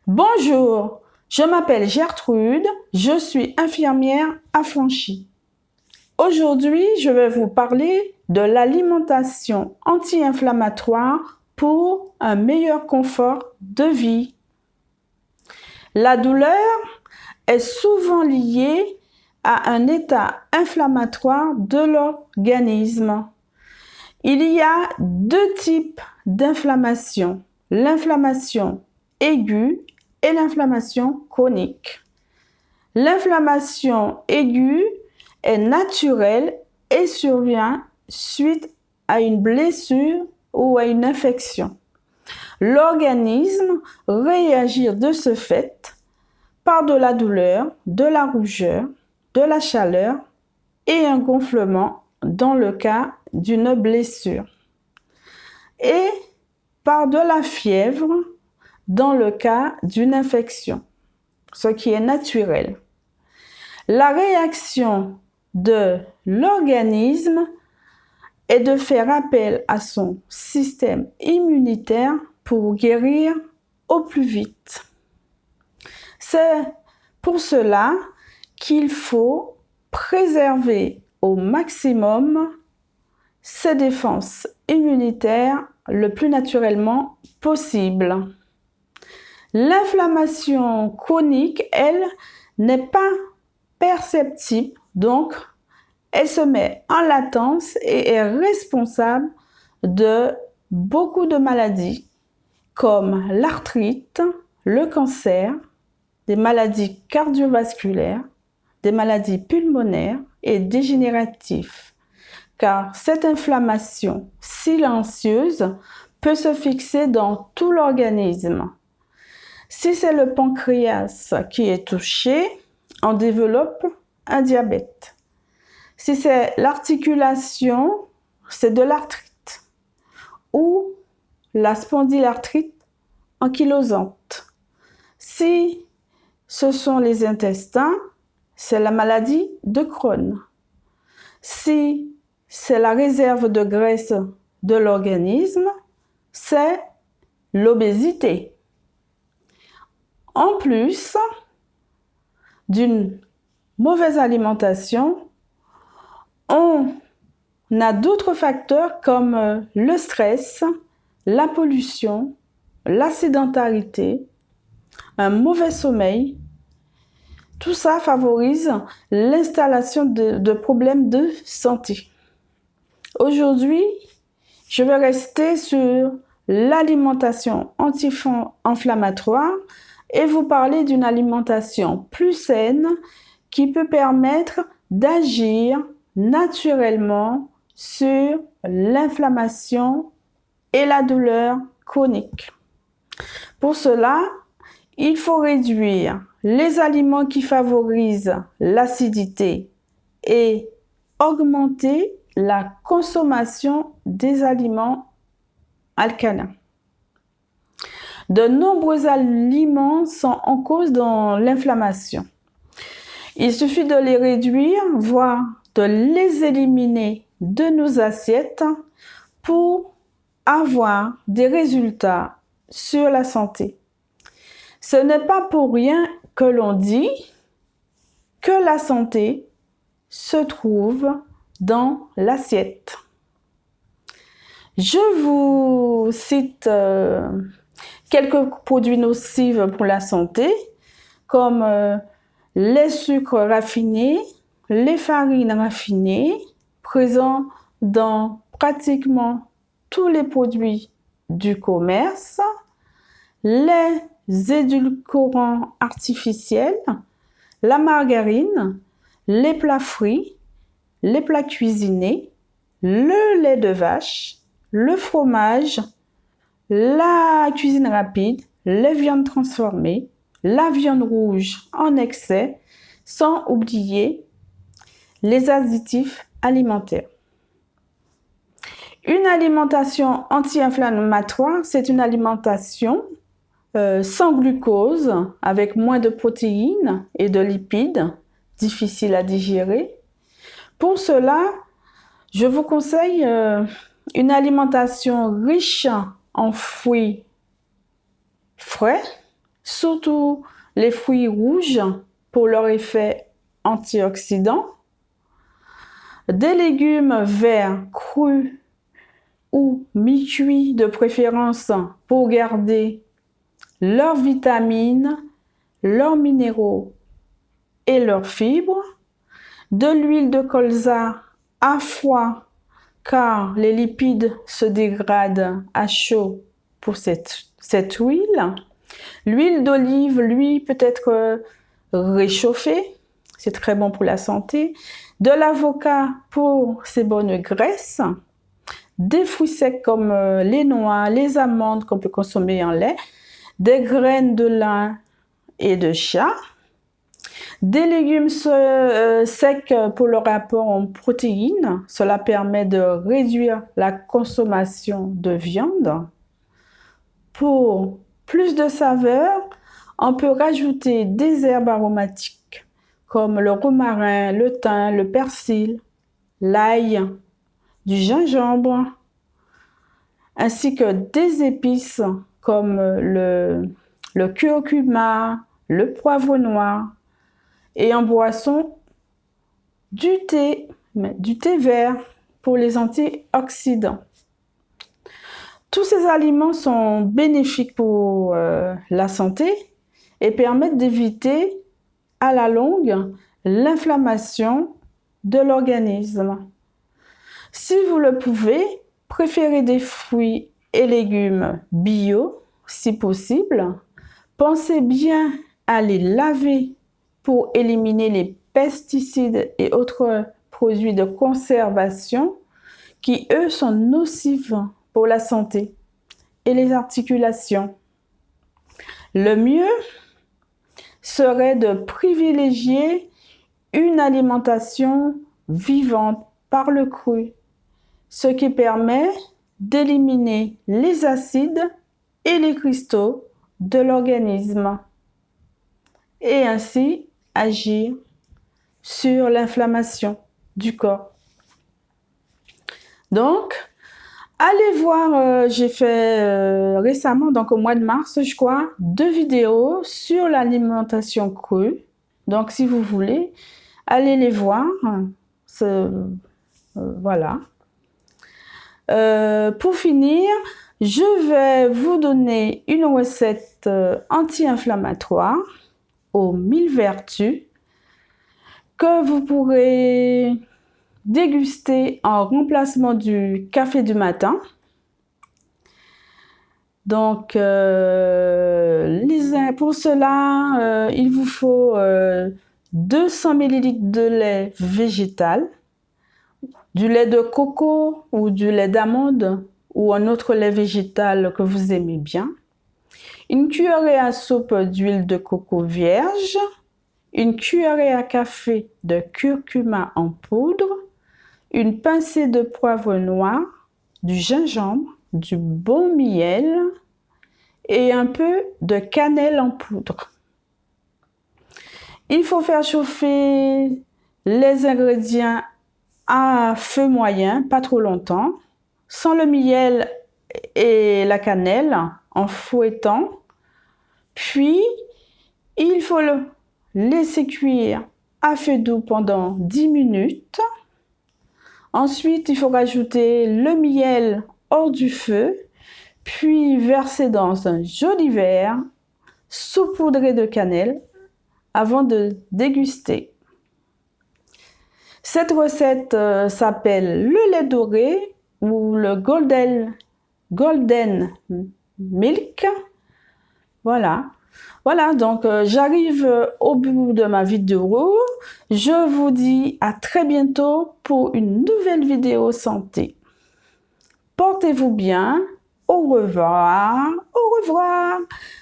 Bonjour, je m'appelle Gertrude, je suis infirmière affranchie. Aujourd'hui, je vais vous parler de l'alimentation anti-inflammatoire pour un meilleur confort de vie. La douleur est souvent liée à un état inflammatoire de l'organisme. Il y a deux types d'inflammation, l'inflammation aiguë et l'inflammation chronique. L'inflammation aiguë est naturelle et survient suite à une blessure ou à une infection. L'organisme réagit de ce fait par de la douleur, de la rougeur, de la chaleur et un gonflement dans le cas d'une blessure, et par de la fièvre dans le cas d'une infection, ce qui est naturel. La réaction de l'organisme est de faire appel à son système immunitaire pour guérir au plus vite. C'est pour cela qu'il faut préserver au maximum ses défenses immunitaires le plus naturellement possible. L'inflammation chronique, elle, n'est pas perceptible, donc elle se met en latence et est responsable de beaucoup de maladies comme l'arthrite, le cancer, des maladies cardiovasculaires, des maladies pulmonaires et dégénératives, car cette inflammation silencieuse peut se fixer dans tout l'organisme. Si c'est le pancréas qui est touché, on développe un diabète. Si c'est l'articulation, c'est de l'arthrite ou la spondylarthrite ankylosante. Si ce sont les intestins, c'est la maladie de Crohn. Si c'est la réserve de graisse de l'organisme, c'est l'obésité. En plus d'une mauvaise alimentation, on a d'autres facteurs comme le stress, la pollution, la sédentarité, un mauvais sommeil. Tout ça favorise l'installation de problèmes de santé. Aujourd'hui, je vais rester sur l'alimentation anti-inflammatoire et vous parler d'une alimentation plus saine qui peut permettre d'agir naturellement sur l'inflammation et la douleur chronique. Pour cela, il faut réduire les aliments qui favorisent l'acidité et augmenter la consommation des aliments alcalins. De nombreux aliments sont en cause dans l'inflammation. Il suffit de les réduire, voire de les éliminer de nos assiettes pour avoir des résultats sur la santé. Ce n'est pas pour rien que l'on dit que la santé se trouve dans l'assiette. Je vous cite quelques produits nocifs pour la santé, comme les sucres raffinés, les farines raffinées, présents dans pratiquement tous les produits du commerce, les édulcorants artificiels, la margarine, les plats frits, les plats cuisinés, le lait de vache, le fromage, la cuisine rapide, les viandes transformées, la viande rouge en excès, sans oublier les additifs alimentaires. Une alimentation anti-inflammatoire, c'est une alimentation sans glucose, avec moins de protéines et de lipides, difficile à digérer. Pour cela, je vous conseille une alimentation riche en fruits frais, surtout les fruits rouges pour leur effet antioxydant, des légumes verts crus ou mi-cuits de préférence pour garder leurs vitamines, leurs minéraux et leurs fibres, de l'huile de colza à froid car les lipides se dégradent à chaud pour cette huile. L'huile d'olive, lui, peut être réchauffée, c'est très bon pour la santé. De l'avocat pour ses bonnes graisses. Des fruits secs comme les noix, les amandes qu'on peut consommer en lait. Des graines de lin et de chia. Des légumes secs pour leur apport en protéines. Cela permet de réduire la consommation de viande. Pour plus de saveur, on peut rajouter des herbes aromatiques comme le romarin, le thym, le persil, l'ail, du gingembre, ainsi que des épices comme le curcuma, le poivre noir, et en boisson, du thé vert pour les antioxydants. Tous ces aliments sont bénéfiques pour la santé et permettent d'éviter à la longue l'inflammation de l'organisme. Si vous le pouvez, préférez des fruits et légumes bio si possible. Pensez bien à les laver pour éliminer les pesticides et autres produits de conservation qui, eux, sont nocifs pour la santé et les articulations. Le mieux serait de privilégier une alimentation vivante par le cru, ce qui permet d'éliminer les acides et les cristaux de l'organisme et ainsi agir sur l'inflammation du corps. Donc, allez voir, j'ai fait récemment, donc au mois de mars, je crois, 2 vidéos sur l'alimentation crue. Donc, si vous voulez, allez les voir. Voilà. Pour finir, je vais vous donner une recette anti-inflammatoire aux 1000 vertus que vous pourrez déguster en remplacement du café du matin. Donc, pour cela, il vous faut 200 ml de lait végétal, du lait de coco ou du lait d'amande ou un autre lait végétal que vous aimez bien, une cuillerée à soupe d'huile de coco vierge, une cuillerée à café de curcuma en poudre, une pincée de poivre noir, du gingembre, du bon miel et un peu de cannelle en poudre. Il faut faire chauffer les ingrédients à feu moyen, pas trop longtemps, sans le miel et la cannelle, en fouettant. Puis, il faut le laisser cuire à feu doux pendant 10 minutes. Ensuite, il faut rajouter le miel hors du feu, puis verser dans un joli verre, saupoudré de cannelle, avant de déguster. Cette recette s'appelle le lait doré ou le golden milk. Voilà. Voilà, donc j'arrive au bout de ma vidéo. Je vous dis à très bientôt pour une nouvelle vidéo santé. Portez-vous bien. Au revoir. Au revoir.